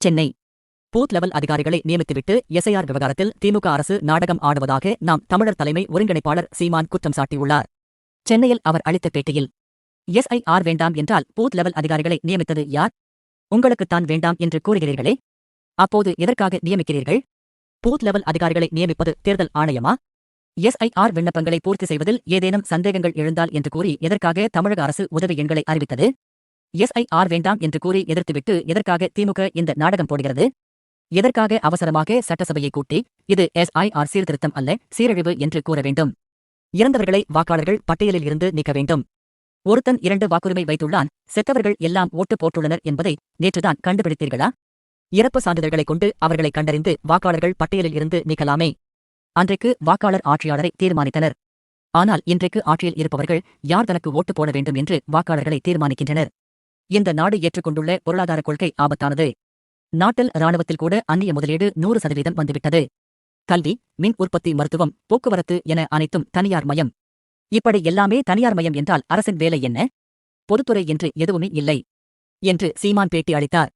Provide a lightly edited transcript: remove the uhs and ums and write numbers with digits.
Chennai booth level அதிகாரிகளை நியமித்துவிட்டு SIR விவகாரத்தில் திமுக அரசு நாடகம் ஆடுவதாக நாம் தமிழர் தலைமை ஒருங்கிணைப்பாளர் சீமான் குற்றம் சாட்டியுள்ளார். சென்னையில் அவர் அளித்த பேட்டியில், எஸ்ஐஆர் வேண்டாம் என்றால் பூத் லெவல் அதிகாரிகளை நியமித்தது யார்? உங்களுக்குத்தான் வேண்டாம் என்று கூறுகிறீர்களே, அப்போது எதற்காக நியமிக்கிறீர்கள்? பூத் லெவல் அதிகாரிகளை நியமிப்பது தேர்தல் ஆணையமா? எஸ்ஐஆர் விண்ணப்பங்களை பூர்த்தி செய்வதில் ஏதேனும் சந்தேகங்கள் எழுந்தால் என்று கூறி எதற்காக தமிழக அரசு உதவி எண்களை அறிவித்தது? எஸ்ஐஆர் வேண்டாம் என்று கூறி எதிர்த்துவிட்டு எதற்காக திமுக இந்த நாடகம் போடுகிறது? எதற்காக அவசரமாக சட்டசபையை கூட்டி இது எஸ்ஐஆர் சீர்திருத்தம் அல்ல, சீரழிவு என்று கூற வேண்டும்? இறந்தவர்களை வாக்காளர்கள் பட்டியலில் இருந்து நீக்க வேண்டும். ஒருத்தன் 2 வாக்குரிமை வைத்துள்ளான், செத்தவர்கள் எல்லாம் ஓட்டு போட்டுள்ளனர் என்பதை நேற்றுதான் கண்டுபிடித்தீர்களா? இறப்பு சான்றிதழ்களை கொண்டு அவர்களை கண்டறிந்து வாக்காளர்கள் பட்டியலில் இருந்து நீக்கலாமே. அன்றைக்கு வாக்காளர் ஆட்சியாளரை தீர்மானித்தனர். ஆனால் இன்றைக்கு ஆட்சியில் இருப்பவர்கள் யார் தனக்கு ஓட்டு போட வேண்டும் என்று வாக்காளர்களை தீர்மானிக்கின்றனர். இந்த நாடு ஏற்றுக்கொண்டுள்ள பொருளாதார கொள்கை ஆபத்தானது. நாட்டில் இராணுவத்தில் கூட அந்நிய முதலீடு 100% வந்துவிட்டது. கல்வி, மின் உற்பத்தி, மருத்துவம், போக்குவரத்து என அனைத்தும் தனியார் மயம். இப்படி எல்லாமே தனியார் மயம் என்றால் அரசின் வேலை என்ன? பொதுத்துறை என்று எதுவுமே இல்லை என்று சீமான் பேட்டி அளித்தார்.